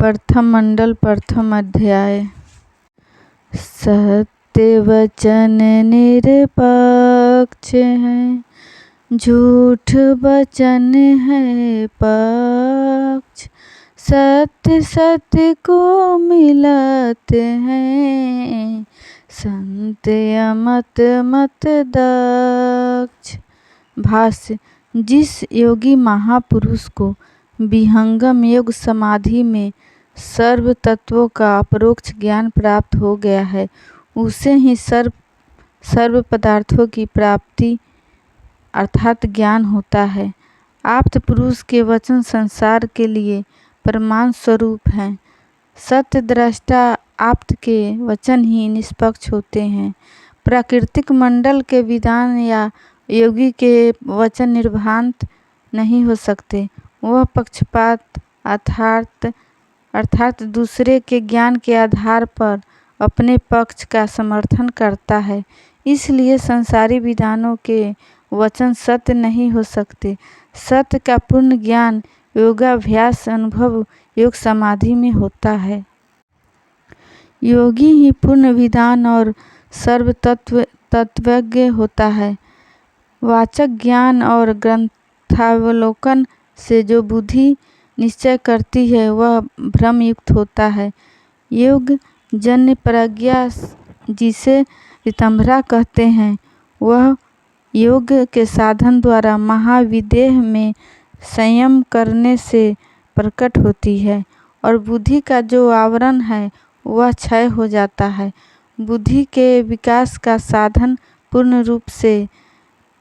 प्रथम मंडल प्रथम अध्याय। सत्य वचन निरपक्ष है, झूठ वचन है पक्ष। सत्य सत्य को मिलाते हैं, संत अमत मत दक्ष। भाष्य। जिस योगी महापुरुष को विहंगम योग समाधि में सर्व तत्वों का अपरोक्ष ज्ञान प्राप्त हो गया है, उसे ही सर्व पदार्थों की प्राप्ति अर्थात ज्ञान होता है। आप्त पुरुष के वचन संसार के लिए प्रमाण स्वरूप हैं। सत्य दृष्टा आप्त के वचन ही निष्पक्ष होते हैं। प्राकृतिक मंडल के विधान या योगी के वचन निर्भ्रांत नहीं हो सकते। वह पक्षपात अर्थात दूसरे के ज्ञान के आधार पर अपने पक्ष का समर्थन करता है। इसलिए संसारी विधानों के वचन सत्य नहीं हो सकते। सत्य का पूर्ण ज्ञान योगाभ्यास अनुभव योग समाधि में होता है। योगी ही पूर्ण विधान और सर्व तत्वज्ञ होता है। वाचक ज्ञान और ग्रंथावलोकन से जो बुद्धि निश्चय करती है वह भ्रम युक्त होता है। योग जन्य प्रज्ञा जिसे ऋतंभरा कहते हैं, वह योग के साधन द्वारा महाविदेह में संयम करने से प्रकट होती है और बुद्धि का जो आवरण है वह क्षय हो जाता है। बुद्धि के विकास का साधन पूर्ण रूप से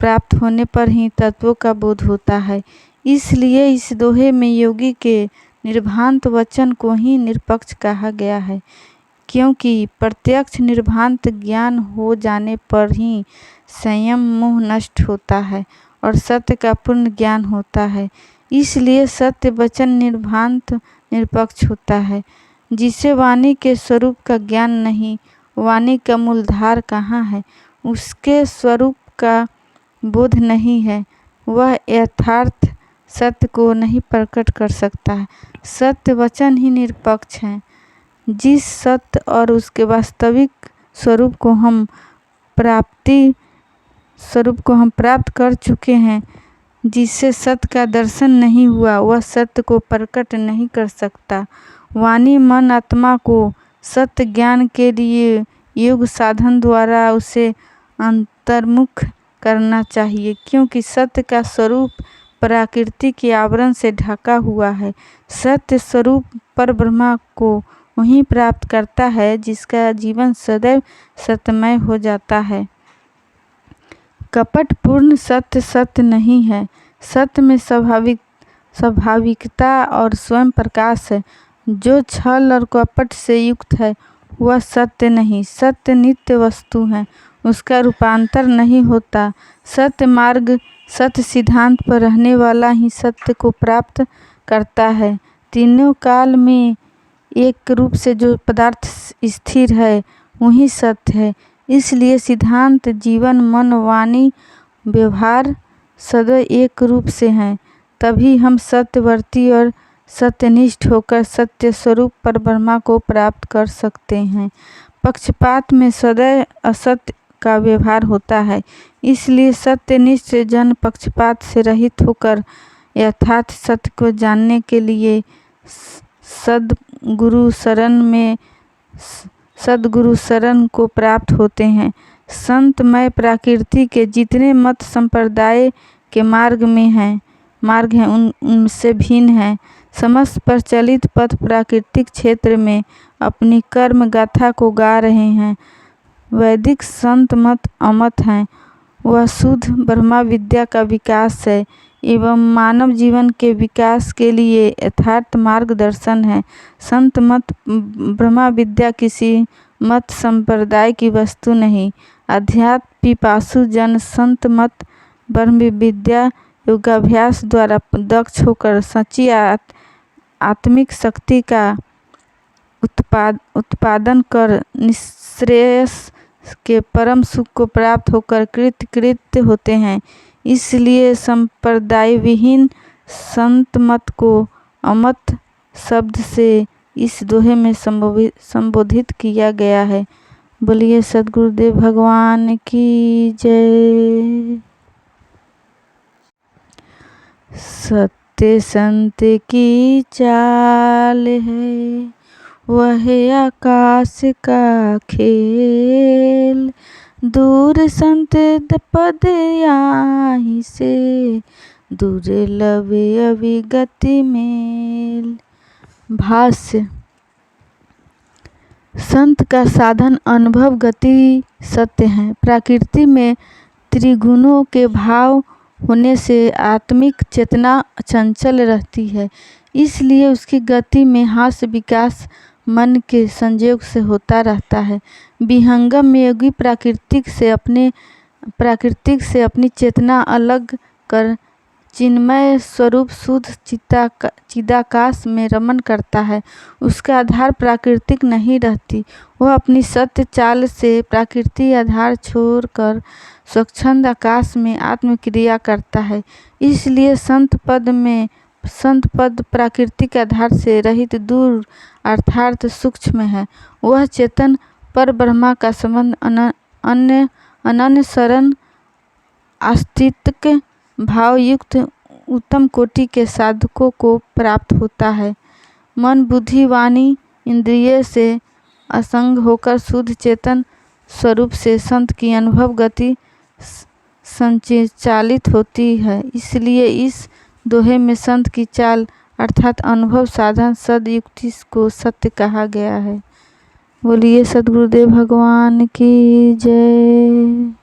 प्राप्त होने पर ही तत्वों का बोध होता है। इसलिए इस दोहे में योगी के निर्भ्रांत वचन को ही निरपक्ष कहा गया है, क्योंकि प्रत्यक्ष निर्भ्रांत ज्ञान हो जाने पर ही संयम मोह नष्ट होता है और सत्य का पूर्ण ज्ञान होता है। इसलिए सत्य वचन निर्भ्रांत निरपक्ष होता है। जिसे वाणी के स्वरूप का ज्ञान नहीं, वाणी का मूलधार कहाँ है, उसके स्वरूप का बोध नहीं है, वह यथार्थ सत्य को नहीं प्रकट कर सकता है। सत्य वचन ही निरपक्ष है। जिस सत्य और उसके वास्तविक स्वरूप को हम प्राप्त कर चुके हैं, जिससे सत्य का दर्शन नहीं हुआ, वह सत्य को प्रकट नहीं कर सकता। वाणी मन आत्मा को सत्य ज्ञान के लिए योग साधन द्वारा उसे अंतर्मुख करना चाहिए, क्योंकि सत्य का स्वरूप प्रकृति के आवरण से ढका हुआ है। सत्य स्वरूप पर ब्रह्मा को वही प्राप्त करता है जिसका जीवन सदैव सत्यमय हो जाता है। कपट पूर्ण सत्य सत्य नहीं है। सत्य में स्वाभाविकता और स्वयं प्रकाश है। जो छल और कपट से युक्त है वह सत्य नहीं। सत्य नित्य वस्तु है, उसका रूपांतर नहीं होता। सत्य मार्ग सत्य सिद्धांत पर रहने वाला ही सत्य को प्राप्त करता है। तीनों काल में एक रूप से जो पदार्थ स्थिर है वही सत्य है। इसलिए सिद्धांत जीवन मन वाणी व्यवहार सदैव एक रूप से हैं। तभी हम सत्यवर्ती और सत्यनिष्ठ होकर सत्य स्वरूप पर ब्रह्मा को प्राप्त कर सकते हैं। पक्षपात में सदैव असत्य का व्यवहार होता है। इसलिए सत्यनिष्ठ जन पक्षपात से रहित होकर यथार्थ सत्य को जानने के लिए सद्गुरु शरण को प्राप्त होते हैं। संतमय प्रकृति के जितने मत संप्रदाय के मार्ग हैं उनसे भिन्न है। समस्त प्रचलित पथ प्राकृतिक क्षेत्र में अपनी कर्म गाथा को गा रहे हैं। वैदिक संत मत अमत हैं। वह शुद्ध ब्रह्मा विद्या का विकास है एवं मानव जीवन के विकास के लिए यथार्थ मार्गदर्शन है। संत मत ब्रह्मा विद्या किसी मत संप्रदाय की वस्तु नहीं। अध्यात्म पिपासु जन संत मत ब्रह्म विद्या योगाभ्यास द्वारा दक्ष होकर सच्ची आत्मिक शक्ति का उत्पादन कर निःश्रेयस के परम सुख को प्राप्त होकर कृत्य होते हैं। इसलिए संप्रदाय विहीन संत मत को अमत शब्द से इस दोहे में संबोधित किया गया है। बोलिए सद्गुरुदेव भगवान की जय। सत्य संत की चाल है, वह आकाश का खेल। दूर संत पद आहि से, दुर्लभ अविगति मेल। भाष्य। संत का साधन अनुभव गति सत्य है। प्रकृति में त्रिगुणों के भाव होने से आत्मिक चेतना चंचल रहती है, इसलिए उसकी गति में हास विकास मन के संयोग से होता रहता है। विहंगम में योगी प्राकृतिक से अपनी चेतना अलग कर चिन्मय स्वरूप शुद्ध चिदाकाश में रमन करता है। उसका आधार प्राकृतिक नहीं रहती, वह अपनी सत्य चाल से प्राकृतिक आधार छोड़कर स्वच्छंद आकाश में आत्मक्रिया करता है। इसलिए संत पद प्राकृतिक आधार से रहित दूर अर्थात सूक्ष्म है। वह चेतन पर ब्रह्मा का संबंध अनन्य शरण आस्तिक भाव युक्त उत्तम कोटि के साधकों को प्राप्त होता है। मन बुद्धि वाणी इंद्रिय से असंग होकर शुद्ध चेतन स्वरूप से संत की अनुभव गति संचालित होती है। इसलिए इस दोहे में संत की चाल अर्थात अनुभव साधन सदयुक्ति को सत्य कहा गया है। बोलिए सद्गुरुदेव भगवान की जय।